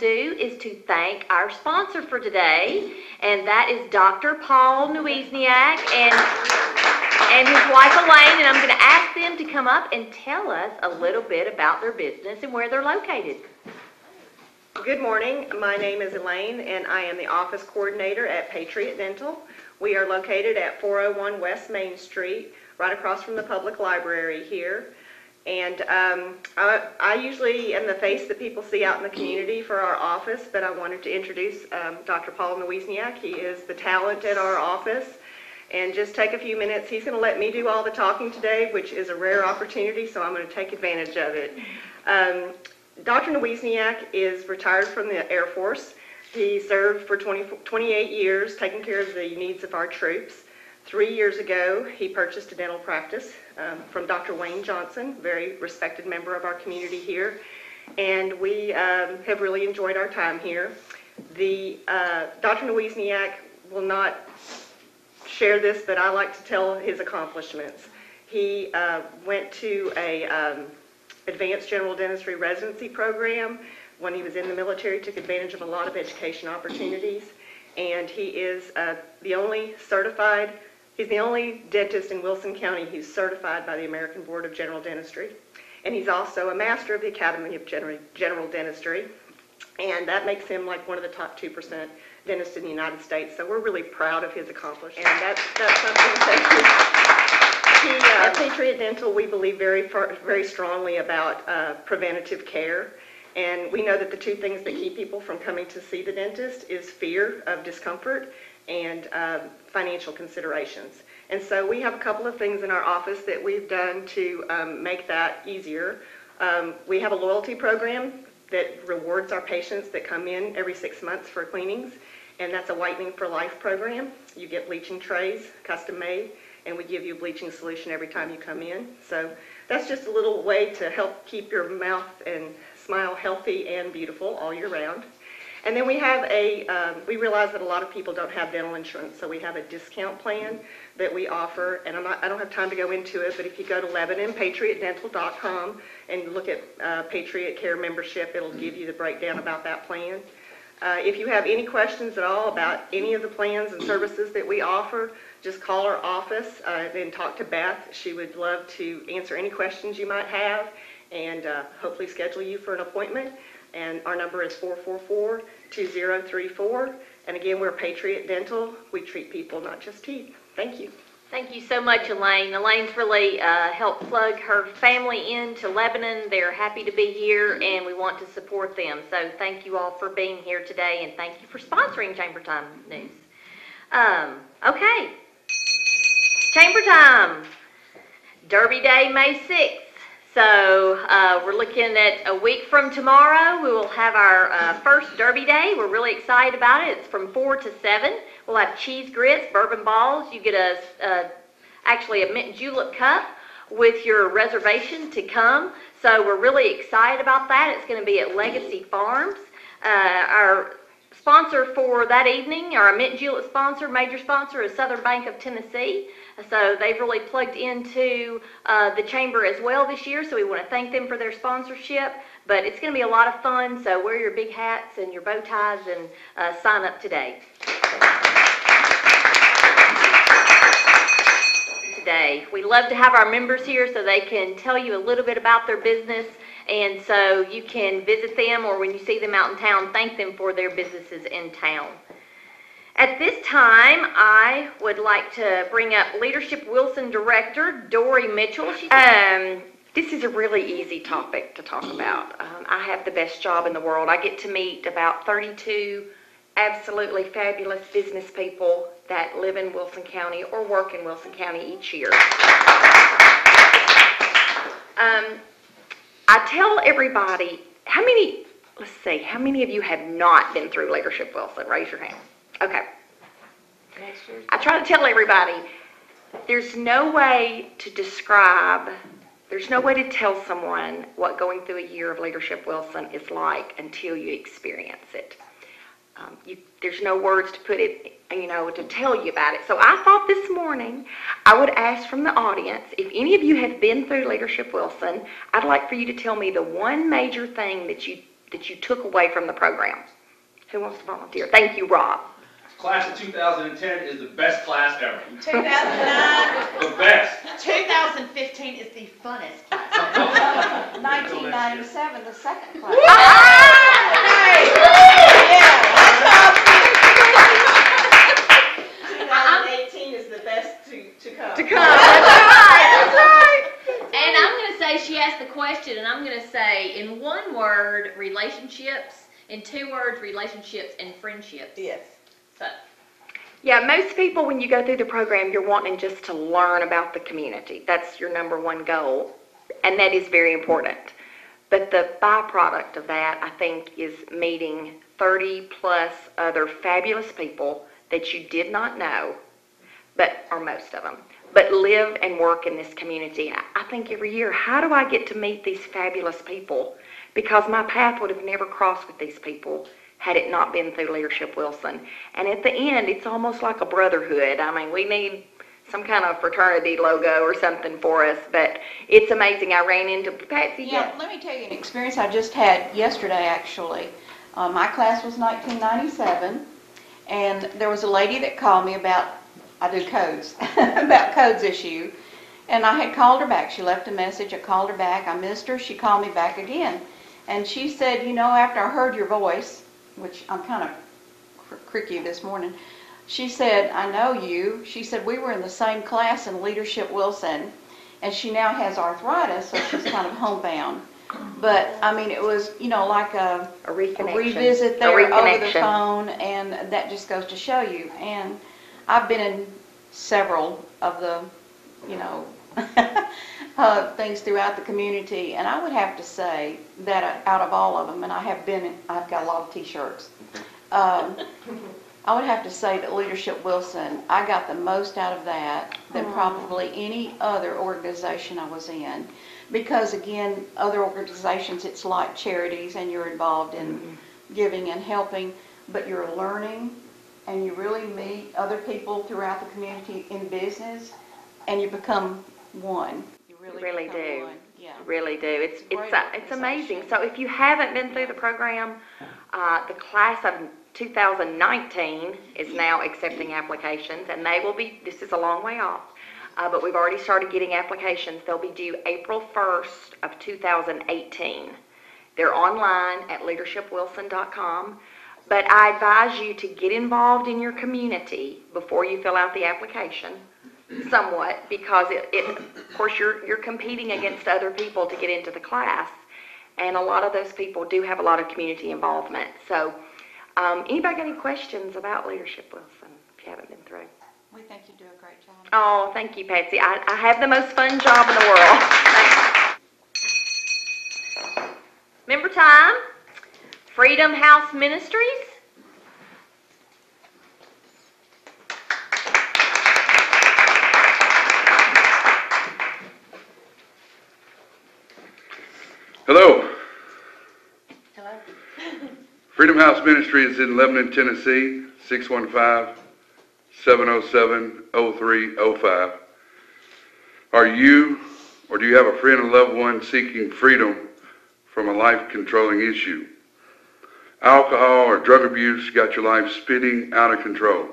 do is to thank our sponsor for today, and that is Dr. Paul Nuizniak and his wife Elaine, and I'm going to ask them to come up and tell us a little bit about their business and where they're located. Good morning. My name is Elaine, and I am the office coordinator at Patriot Dental. We are located at 401 West Main Street, right across from the public library here. And I usually am the face that people see out in the community for our office, but I wanted to introduce Dr. Paul Nuizniak. He is the talent at our office. And just take a few minutes. He's going to let me do all the talking today, which is a rare opportunity, so I'm going to take advantage of it. Dr. Nuizniak is retired from the Air Force. He served for 28 years, taking care of the needs of our troops. 3 years ago, he purchased a dental practice from Dr. Wayne Johnson, very respected member of our community here, and we have really enjoyed our time here. Dr. Nuizniak will not share this, but I like to tell his accomplishments. He went to a advanced general dentistry residency program when he was in the military, took advantage of a lot of education opportunities, and he is the only dentist in Wilson County who's certified by the American Board of General Dentistry. And he's also a master of the Academy of General Dentistry, and that makes him like one of the top 2% dentists in the United States. So we're really proud of his accomplishments. And that's something that at Patriot Dental, we believe very strongly about preventative care. And we know that the two things that keep people from coming to see the dentist is fear of discomfort and financial considerations. And so we have a couple of things in our office that we've done to make that easier. We have a loyalty program that rewards our patients that come in every 6 months for cleanings, and that's a Whitening for Life program. You get bleaching trays, custom made, and we give you a bleaching solution every time you come in. So that's just a little way to help keep your mouth and smile healthy and beautiful all year round. And then we have we realize that a lot of people don't have dental insurance, so we have a discount plan that we offer, and I don't have time to go into it, but if you go to LebanonPatriotDental.com and look at Patriot Care membership, it'll give you the breakdown about that plan. If you have any questions at all about any of the plans and services that we offer, just call our office and talk to Beth. She would love to answer any questions you might have and hopefully schedule you for an appointment. And our number is 444-2034. And again, we're Patriot Dental. We treat people, not just teeth. Thank you. Thank you so much, Elaine. Elaine's really helped plug her family into Lebanon. They're happy to be here, and we want to support them. So thank you all for being here today, and thank you for sponsoring Chamber Time News. Okay. Chamber Time. Derby Day, May 6th. So we're looking at a week from tomorrow. We will have our first Derby Day. We're really excited about it. It's from 4 to 7. We'll have cheese grits, bourbon balls. You get actually a mint julep cup with your reservation to come. So we're really excited about that. It's going to be at Legacy Farms. Our sponsor for that evening, our mint julep sponsor, major sponsor, is Southern Bank of Tennessee. So they've really plugged into the Chamber as well this year, so we want to thank them for their sponsorship. But it's going to be a lot of fun, so wear your big hats and your bow ties and sign up today. We love to have our members here so they can tell you a little bit about their business, and so you can visit them, or when you see them out in town, thank them for their businesses in town. At this time, I would like to bring up Leadership Wilson Director Dory Mitchell. This is a really easy topic to talk about. I have the best job in the world. I get to meet about 32 absolutely fabulous business people that live in Wilson County or work in Wilson County each year. I tell everybody, how many of you have not been through Leadership Wilson? Raise your hand. Okay. I try to tell everybody, there's no way to tell someone what going through a year of Leadership Wilson is like until you experience it. There's no words to put it, to tell you about it. So I thought this morning I would ask from the audience, if any of you have been through Leadership Wilson, I'd like for you to tell me the one major thing that you took away from the program? Who wants to volunteer? Thank you, Rob. Class of 2010 is the best class ever. 2009. The best. 2015 is the funnest class. 1997, the second class. Hey! Yeah, 2018 is the best to come. To come. That's right. And I'm going to say, she asked the question, and I'm going to say, in one word, relationships. In 2 words, relationships and friendships. yes. So, Yeah, most people, when you go through the program, you're wanting just to learn about the community. That's your number one goal, and that is very important. But the byproduct of that, I think, is meeting 30-plus other fabulous people that you did not know, or most of them, but live and work in this community. I think every year, how do I get to meet these fabulous people? Because my path would have never crossed with these people had it not been through Leadership Wilson. And at the end, it's almost like a brotherhood. I mean, we need some kind of fraternity logo or something for us, but it's amazing. I ran into Patsy. Yeah, let me tell you an experience I just had yesterday, actually. My class was 1997, and there was a lady that called me about, I do codes, about codes issue, and I had called her back. She left a message. I called her back. I missed her. She called me back again, and she said, you know, after I heard your voice, which I'm kind of cricky this morning, she said, I know you. She said, we were in the same class in Leadership Wilson, and she now has arthritis, so she's kind of homebound. But, I mean, it was, you know, like a revisit there over the phone, and that just goes to show you. And I've been in several of the, you know, things throughout the community, and I would have to say that out of all of them, and I've got a lot of t-shirts, I would have to say that Leadership Wilson, I got the most out of that than probably any other organization I was in, because again, other organizations, it's like charities and you're involved in giving and helping, but you're learning and you really meet other people throughout the community in business, and you become one. You really do. One. Yeah. Really do. It's amazing. So if you haven't been through the program, the class of 2019 is now accepting applications, and they will be, this is a long way off, but we've already started getting applications. They'll be due April 1st of 2018. They're online at leadershipwilson.com. But I advise you to get involved in your community before you fill out the application, somewhat, because of course, you're competing against other people to get into the class, and a lot of those people do have a lot of community involvement. So, anybody got any questions about Leadership Wilson if you haven't been through? We think you do a great job. Oh, thank you, Patsy. I have the most fun job in the world. Thanks. member time. Freedom House Ministries. Hello. Hello. Freedom House Ministry is in Lebanon, Tennessee, 615-707-0305. Are you, or do you have a friend or loved one seeking freedom from a life-controlling issue? Alcohol or drug abuse got your life spinning out of control.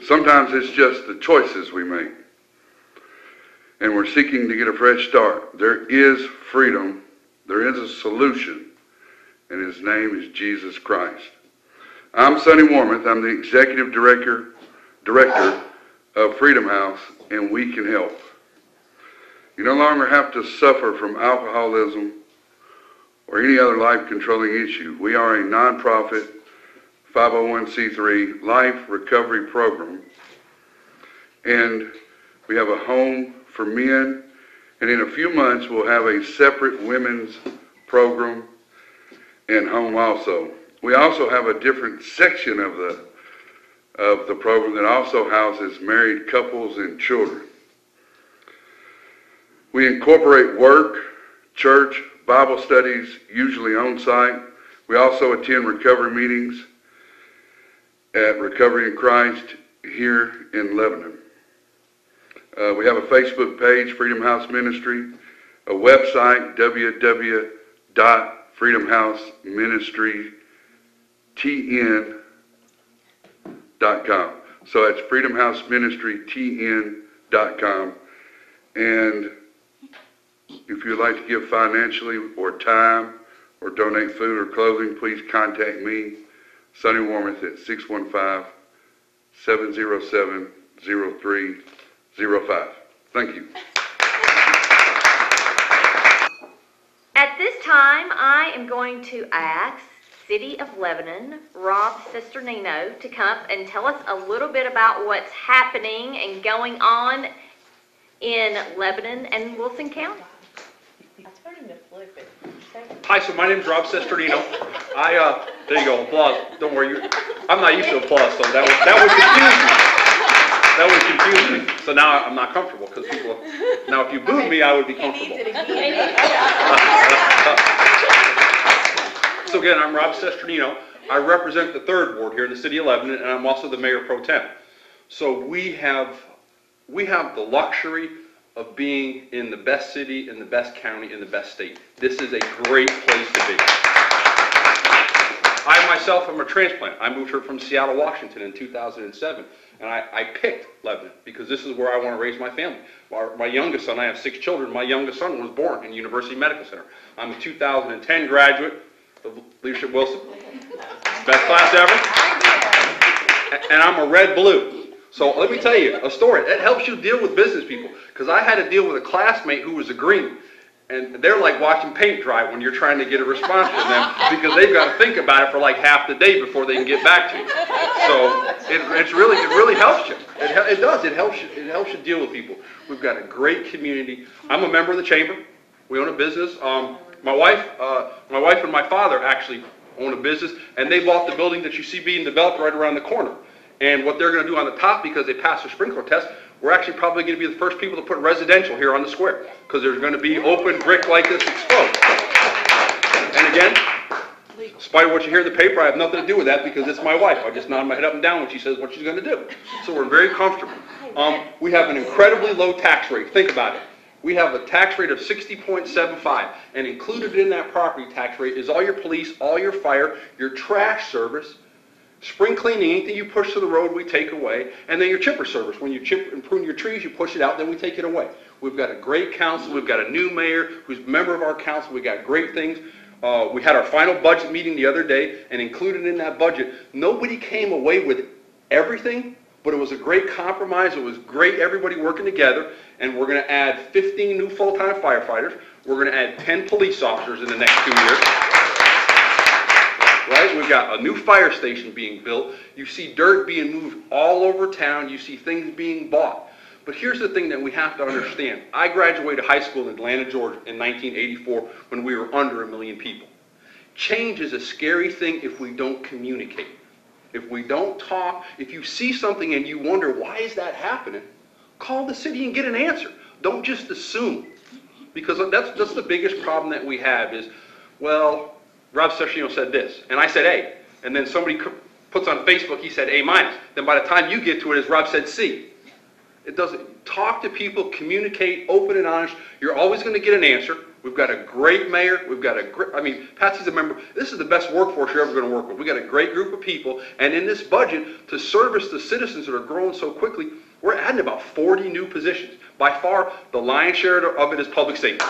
Sometimes it's just the choices we make. And we're seeking to get a fresh start. There is freedom. There is a solution. And his name is Jesus Christ. I'm Sonny Warmoth. I'm the Executive Director of Freedom House, and we can help. You no longer have to suffer from alcoholism or any other life-controlling issue. We are a nonprofit 501c3 life recovery program, and we have a home for men, and in a few months we'll have a separate women's program and home also. We also have a different section of the program that also houses married couples and children. We incorporate work, church, Bible studies, usually on site. We also attend recovery meetings at Recovery in Christ here in Lebanon. We have a Facebook page, Freedom House Ministry, a website, www.freedomhouse.com. Freedom House Ministry TN.com. So that's Freedom House Ministry TN.com. And if you'd like to give financially or time or donate food or clothing, please contact me, Sonny Warmoth, at 615-707-0305. Thank you. At this time, I am going to ask City of Lebanon, Rob Cesternino, to come up and tell us a little bit about what's happening and going on in Lebanon and Wilson County. I told him to flip it. Hi, so my name's Rob Cesternino. There you go, applause. Don't worry, I'm not used to applause, so that would confuse me. So now I'm not comfortable because people. Now, if you booed me, I would be comfortable. So again, I'm Rob Cesternino. I represent the 3rd Ward here in the city of Lebanon, and I'm also the mayor pro tem. So we have the luxury of being in the best city, in the best county, in the best state. This is a great place to be. I myself am a transplant. I moved here from Seattle, Washington in 2007, and I picked Lebanon because this is where I want to raise my family. My youngest son, I have 6 children, my youngest son was born in University Medical Center. I'm a 2010 graduate of Leadership Wilson. Best class ever. And I'm a red-blue. So let me tell you a story. It helps you deal with business people. Because I had to deal with a classmate who was a green. And they're like watching paint dry when you're trying to get a response from them because they've got to think about it for like half the day before they can get back to you. So it really helps you. It does. It helps you deal with people. We've got a great community. I'm a member of the chamber. We own a business. My wife and my father actually own a business, and they bought the building that you see being developed right around the corner. And what they're going to do on the top, because they passed the sprinkler test, we're actually probably going to be the first people to put residential here on the square, because there's going to be open brick like this exposed. And again, in spite of what you hear in the paper, I have nothing to do with that because it's my wife. I just nod my head up and down when she says what she's going to do. So we're very comfortable. We have an incredibly low tax rate. Think about it. We have a tax rate of 60.75, and included in that property tax rate is all your police, all your fire, your trash service, spring cleaning, anything you push to the road we take away, and then your chipper service. When you chip and prune your trees, you push it out, then we take it away. We've got a great council. We've got a new mayor who's a member of our council. We got great things. We had our final budget meeting the other day, and included in that budget, nobody came away with everything, but it was a great compromise. It was great, everybody working together, and we're going to add 15 new full-time firefighters. We're going to add 10 police officers in the next 2 years. Right? We've got a new fire station being built. You see dirt being moved all over town. You see things being bought. But here's the thing that we have to understand. I graduated high school in Atlanta, Georgia in 1984 when we were under 1 million people. Change is a scary thing if we don't communicate. If we don't talk, if you see something and you wonder, why is that happening? Call the city and get an answer. Don't just assume. Because that's the biggest problem that we have is, well, Rob Cesternino said this, and I said A. And then somebody puts on Facebook, he said A-. Then by the time you get to it, as Rob said C. It doesn't. Talk to people, communicate, open and honest. You're always going to get an answer. We've got a great mayor. We've got a great, Patsy's a member. This is the best workforce you're ever going to work with. We've got a great group of people. And in this budget, to service the citizens that are growing so quickly, we're adding about 40 new positions. By far, the lion's share of it is public safety,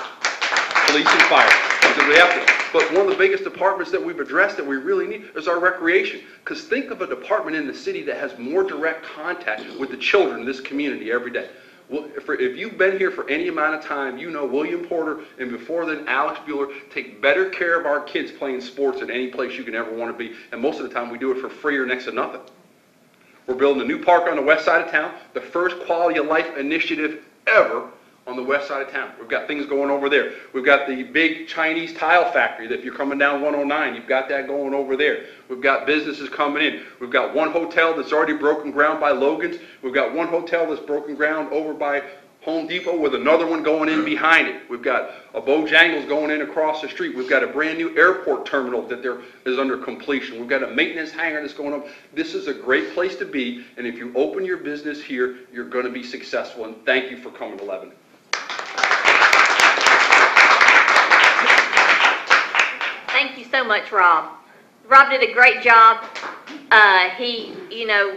police and fire. Because we have to. But one of the biggest departments that we've addressed that we really need is our recreation. Because think of a department in the city that has more direct contact with the children in this community every day. Well, if you've been here for any amount of time, you know William Porter and before then Alex Bueller take better care of our kids playing sports than any place you can ever want to be. And most of the time we do it for free or next to nothing. We're building a new park on the west side of town, the first quality of life initiative ever on the west side of town. We've got things going over there. We've got the big Chinese tile factory that if you're coming down 109, you've got that going over there. We've got businesses coming in. We've got one hotel that's already broken ground by Logan's. We've got one hotel that's broken ground over by Home Depot with another one going in behind it. We've got a Bojangles going in across the street. We've got a brand new airport terminal that is under completion. We've got a maintenance hangar that's going up. This is a great place to be, and if you open your business here, you're going to be successful, and thank you for coming to Lebanon. so much, Rob. Rob did a great job. He,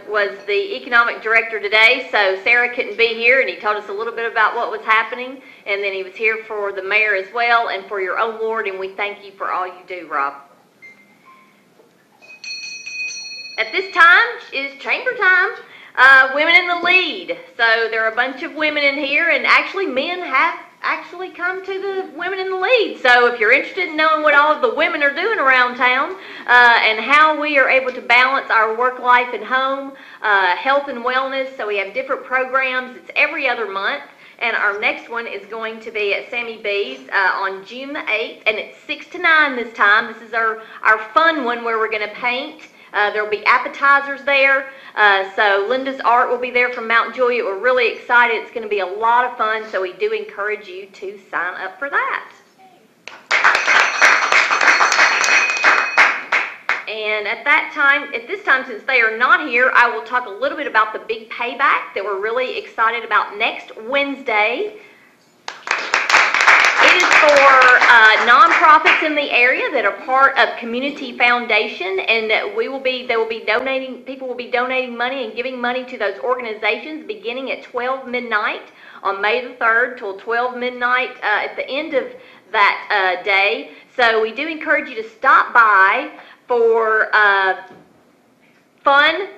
was the economic director today, so Sarah couldn't be here, and he told us a little bit about what was happening, and then he was here for the mayor as well and for your award, and we thank you for all you do, Rob. At this time is chamber time. Women in the lead. So there are a bunch of women in here, and actually men have actually come to the women in the lead. So if you're interested in knowing what all of the women are doing around town and how we are able to balance our work life and home, health and wellness, so we have different programs. It's every other month. And our next one is going to be at Sammy B's on June the 8th, and it's 6 to 9 this time. This is our fun one where we're going to paint. There will be appetizers there. So Linda's Art will be there from Mount Juliet. We're really excited. It's going to be a lot of fun, so we do encourage you to sign up for that. And at this time, since they are not here, I will talk a little bit about the big payback that we're really excited about next Wednesday. It is for nonprofits in the area that are part of Community Foundation, and people will be donating money and giving money to those organizations beginning at 12 midnight on May the 3rd till 12 midnight at the end of that day. So we do encourage you to stop by for fun.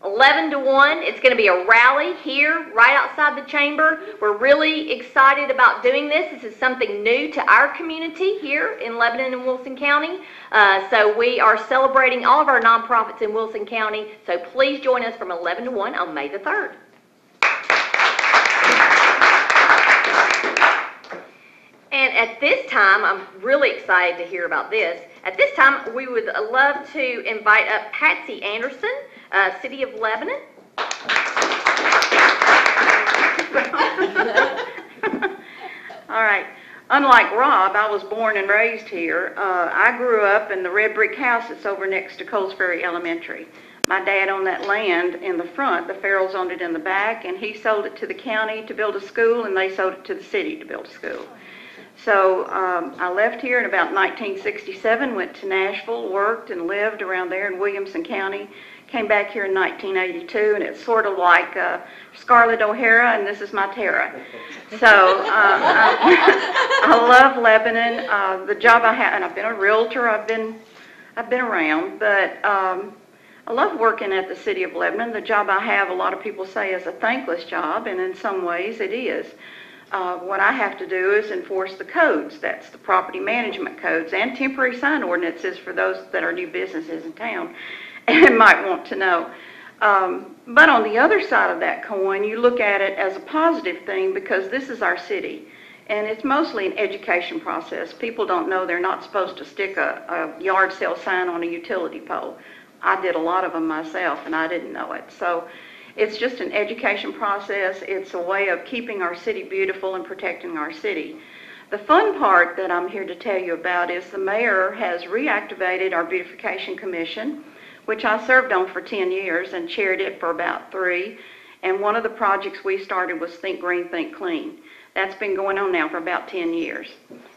11 to 1. It's going to be a rally here right outside the chamber. We're really excited about doing this. This is something new to our community here in Lebanon and Wilson County. So we are celebrating all of our nonprofits in Wilson County. So please join us from 11 to 1 on May the 3rd. And at this time, I'm really excited to hear about this. At this time, we would love to invite up Patsy Anderson, City of Lebanon. All right. Unlike Rob, I was born and raised here. I grew up in the red brick house that's over next to Coles Ferry Elementary. My dad owned that land in the front. The Farrells owned it in the back, and he sold it to the county to build a school, and they sold it to the city to build a school. So I left here in about 1967, went to Nashville, worked and lived around there in Williamson County, came back here in 1982, and it's sort of like Scarlett O'Hara, and this is my Tara. So I love Lebanon. The job I have, and I've been a realtor, I've been around, but I love working at the City of Lebanon. The job I have, a lot of people say, is a thankless job, and in some ways it is. What I have to do is enforce the codes. That's the property management codes and temporary sign ordinances for those that are new businesses in town and might want to know. But on the other side of that coin, you look at it as a positive thing because this is our city. And it's mostly an education process. People don't know they're not supposed to stick a yard sale sign on a utility pole. I did a lot of them myself, and I didn't know it. So it's just an education process. It's a way of keeping our city beautiful and protecting our city. The fun part that I'm here to tell you about is the mayor has reactivated our beautification commission, which I served on for 10 years and chaired it for about 3. And one of the projects we started was Think Green, Think Clean. That's been going on now for about 10 years.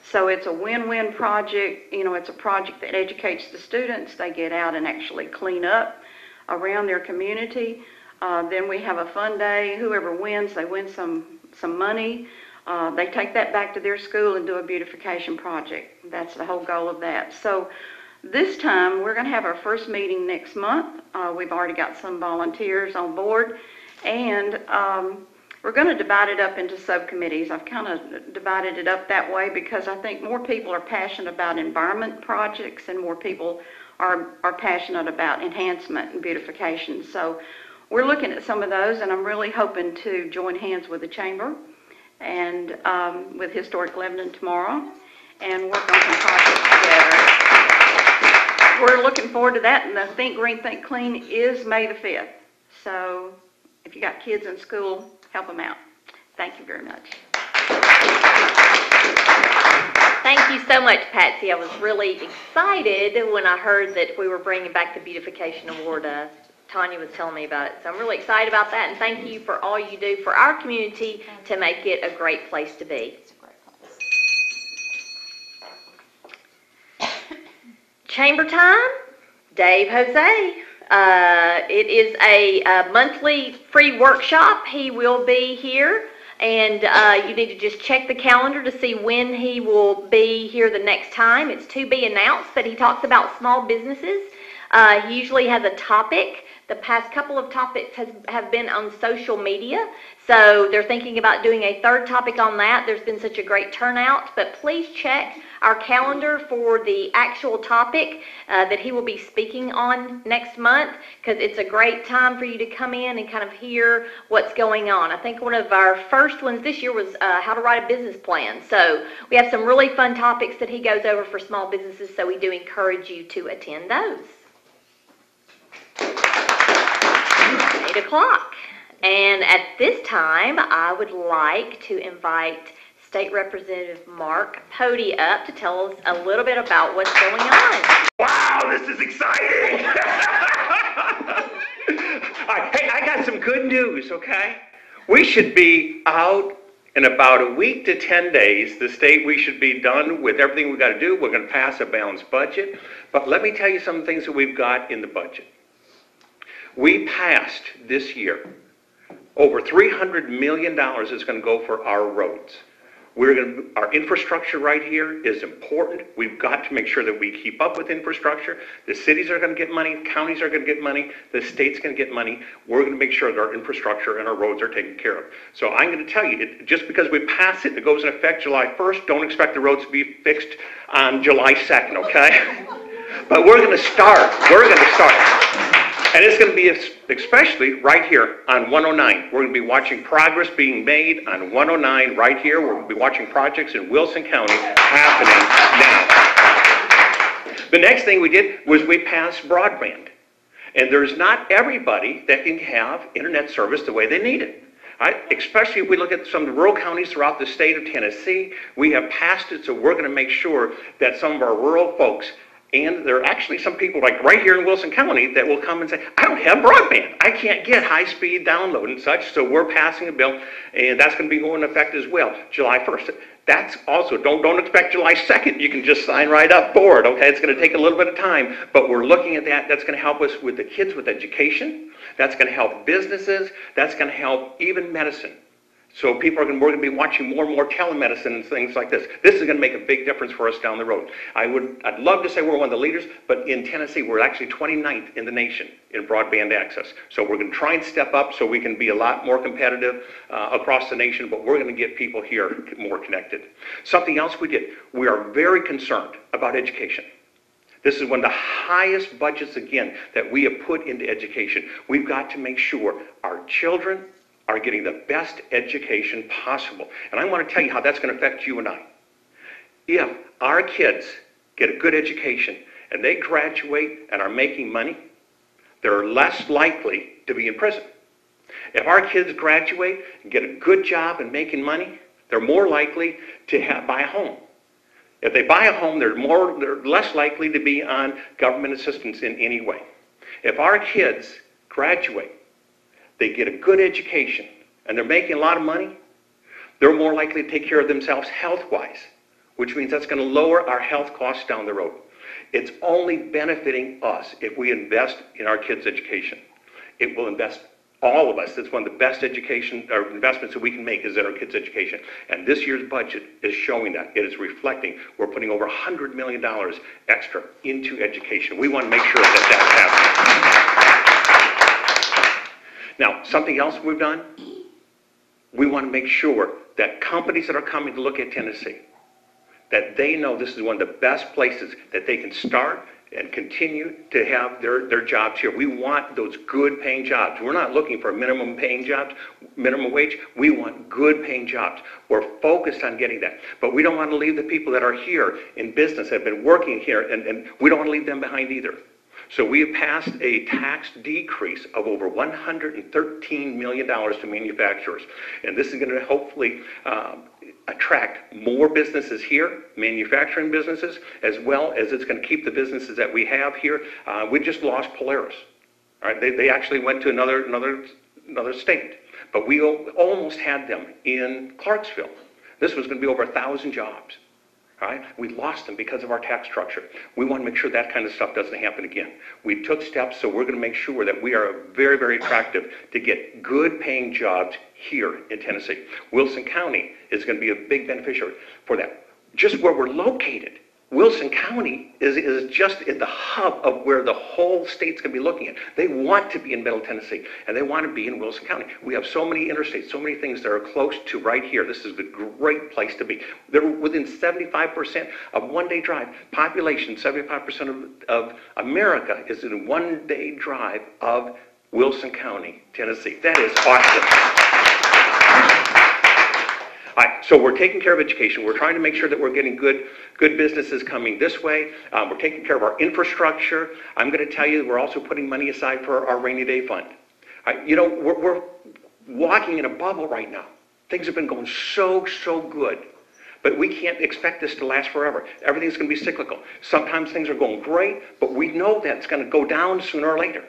So it's a win-win project. You know, it's a project that educates the students. They get out and actually clean up around their community. Then we have a fun day. Whoever wins, they win some money. They take that back to their school and do a beautification project. That's the whole goal of that. So this time, we're going to have our first meeting next month. We've already got some volunteers on board. And we're going to divide it up into subcommittees. I've kind of divided it up that way because I think more people are passionate about environment projects and more people are passionate about enhancement and beautification. So we're looking at some of those, and I'm really hoping to join hands with the Chamber and with Historic Lebanon tomorrow and work on some projects together. We're looking forward to that, and the Think Green, Think Clean is May the 5th. So if you got kids in school, help them out. Thank you very much. Thank you so much, Patsy. I was really excited when I heard that we were bringing back the Beautification Award. Tanya was telling me about it. So I'm really excited about that, and thank you for all you do for our community to make it a great place to be. Chamber time, Dave Jose. It is a monthly free workshop. He will be here, and you need to just check the calendar to see when he will be here the next time. It's to be announced, but he talks about small businesses. He usually has a topic. The past couple of topics have been on social media, so they're thinking about doing a third topic on that. There's been such a great turnout, but please check our calendar for the actual topic that he will be speaking on next month, because it's a great time for you to come in and kind of hear what's going on. I think one of our first ones this year was how to write a business plan. So we have some really fun topics that he goes over for small businesses, so we do encourage you to attend those. 8 o'clock. And at this time, I would like to invite State Representative Mark Pody up to tell us a little bit about what's going on. Wow, this is exciting! Hey, I got some good news, okay? We should be out in about a week to 10 days. The state, we should be done with everything we've got to do. We're going to pass a balanced budget. But let me tell you some things that we've got in the budget. We passed this year over $300 million is going to go for our roads. Our infrastructure right here is important. We've got to make sure that we keep up with infrastructure. The cities are going to get money, counties are going to get money, the state's going to get money. We're going to make sure that our infrastructure and our roads are taken care of. So I'm going to tell you, just because we pass it, it goes in effect July 1st, don't expect the roads to be fixed on July 2nd, okay? But we're going to start. We're going to start. And it's going to be especially right here on 109. We're going to be watching progress being made on 109 right here. We're going to be watching projects in Wilson County happening now. The next thing we did was we passed broadband. And there's not everybody that can have internet service the way they need it. Especially if we look at some of the rural counties throughout the state of Tennessee, we have passed it, so we're going to make sure that some of our rural folks, and there are actually some people like right here in Wilson County that will come and say, I don't have broadband. I can't get high-speed download and such, so we're passing a bill, and that's going to be going into effect as well, July 1st. That's also, don't expect July 2nd. You can just sign right up for it, okay? It's going to take a little bit of time, but we're looking at that. That's going to help us with the kids with education. That's going to help businesses. That's going to help even medicine. So we're going to be watching more and more telemedicine and things like this. This is going to make a big difference for us down the road. I'd love to say we're one of the leaders, but in Tennessee, we're actually 29th in the nation in broadband access. So we're going to try and step up so we can be a lot more competitive across the nation, but we're going to get people here more connected. Something else we did, we are very concerned about education. This is one of the highest budgets, again, that we have put into education. We've got to make sure our children are getting the best education possible. And I want to tell you how that's going to affect you and I. If our kids get a good education and they graduate and are making money, they're less likely to be in prison. If our kids graduate and get a good job and making money, they're more likely to buy a home. If they buy a home, they're less likely to be on government assistance in any way. If our kids graduate, they get a good education, and they're making a lot of money, they're more likely to take care of themselves health-wise, which means that's going to lower our health costs down the road. It's only benefiting us if we invest in our kids' education. It will invest all of us. That's one of the best education or investments that we can make is in our kids' education. And this year's budget is showing that. It is reflecting. We're putting over $100 million extra into education. We want to make sure that that's happening. Now, something else we've done, we want to make sure that companies that are coming to look at Tennessee, that they know this is one of the best places that they can start and continue to have their jobs here. We want those good paying jobs. We're not looking for minimum paying jobs, minimum wage. We want good paying jobs. We're focused on getting that. But we don't want to leave the people that are here in business, that have been working here, and we don't want to leave them behind either. So we have passed a tax decrease of over $113 million to manufacturers. And this is going to hopefully attract more businesses here, manufacturing businesses, as well as it's going to keep the businesses that we have here. We just lost Polaris. All right, they actually went to another state. But we almost had them in Clarksville. This was going to be over 1,000 jobs. All right? We lost them because of our tax structure. We want to make sure that kind of stuff doesn't happen again. We took steps, so we're going to make sure that we are very, very attractive to get good paying jobs here in Tennessee. Wilson County is going to be a big beneficiary for that. Just where we're located, Wilson County is just at the hub of where the whole state's going to be looking at. They want to be in Middle Tennessee, and they want to be in Wilson County. We have so many interstates, so many things that are close to right here. This is a great place to be. They're within 75% of one-day drive. Population, 75% of America is in a one-day drive of Wilson County, Tennessee. That is awesome. All right, so we're taking care of education. We're trying to make sure that we're getting good businesses coming this way. We're taking care of our infrastructure. I'm going to tell you, we're also putting money aside for our rainy day fund. You know, we're walking in a bubble right now. Things have been going so good. But we can't expect this to last forever. Everything's going to be cyclical. Sometimes things are going great, but we know that it's going to go down sooner or later.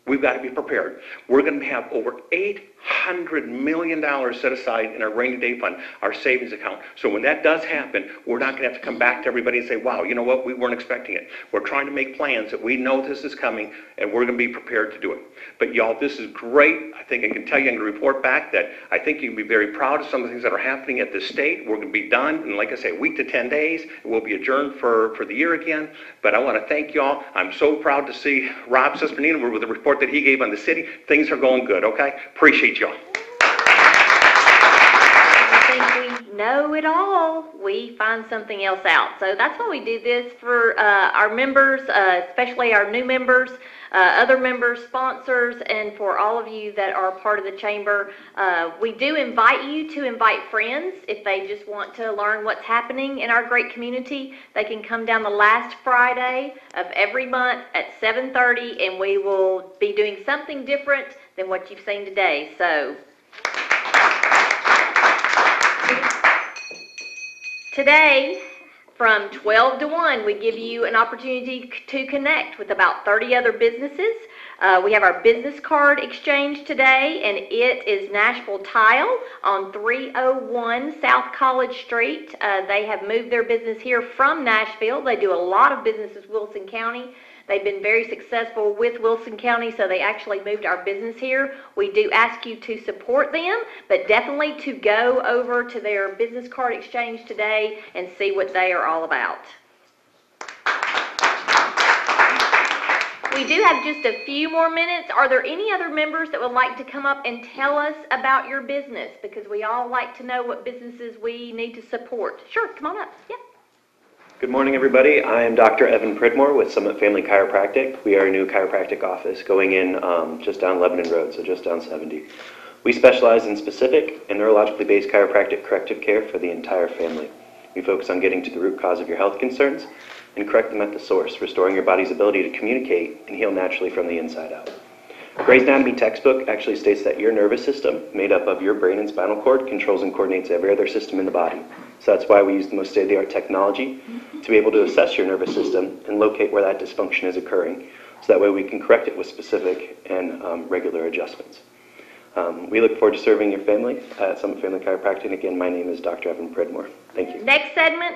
We've got to be prepared. We're going to have over $800 million set aside in our rainy day fund, our savings account. So when that does happen, we're not going to have to come back to everybody and say, wow, you know what, we weren't expecting it. We're trying to make plans that we know this is coming, and we're going to be prepared to do it. But y'all, this is great. I think I can tell you, I'm going to report back that I think you can be very proud of some of the things that are happening at the state. We're going to be done in, like I say, a week to 10 days. We'll be adjourned for the year again. But I want to thank y'all. I'm so proud to see Rob Sesbernino with the report that he gave on the city. Things are going good, okay? Appreciate y'all. I think we know it all. We find something else out. So that's why we do this for our members, especially our new members, other members, sponsors, and for all of you that are part of the chamber. We do invite you to invite friends. If they just want to learn what's happening in our great community, they can come down the last Friday of every month at 7:30, and we will be doing something different than what you've seen today. So today, from 12 to 1, we give you an opportunity to connect with about 30 other businesses. We have our business card exchange today, and it is Nashville Tile on 301 South College Street. They have moved their business here from Nashville. They do a lot of business with Wilson County. They've been very successful with Wilson County, so they actually moved our business here. We do ask you to support them, but definitely to go over to their business card exchange today and see what they are all about. We do have just a few more minutes. Are there any other members that would like to come up and tell us about your business? Because we all like to know what businesses we need to support. Sure, come on up. Yeah. Good morning, everybody. I am Dr. Evan Pridmore with Summit Family Chiropractic. We are a new chiropractic office going in just down Lebanon Road, so just down 70. We specialize in specific and neurologically based chiropractic corrective care for the entire family. We focus on getting to the root cause of your health concerns and correct them at the source, restoring your body's ability to communicate and heal naturally from the inside out. Gray's Anatomy textbook actually states that your nervous system, made up of your brain and spinal cord, controls and coordinates every other system in the body. So that's why we use the most state-of-the-art technology to be able to assess your nervous system and locate where that dysfunction is occurring. So that way we can correct it with specific and regular adjustments. We look forward to serving your family at Summit Family Chiropractic. And again, my name is Dr. Evan Pridmore. Thank you. Next segment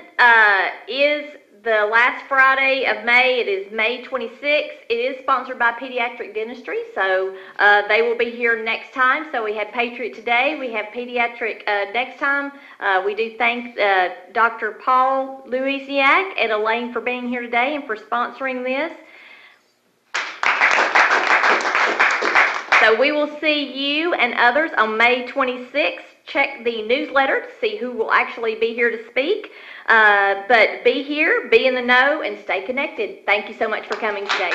is the last Friday of May. It is May 26th. It is sponsored by Pediatric Dentistry, so they will be here next time. So we had Patriot today. We have Pediatric next time. We do thank Dr. Paul Louisiak and Elaine for being here today and for sponsoring this. So we will see you and others on May 26th. Check the newsletter to see who will actually be here to speak. But be here, be in the know, and stay connected. Thank you so much for coming today.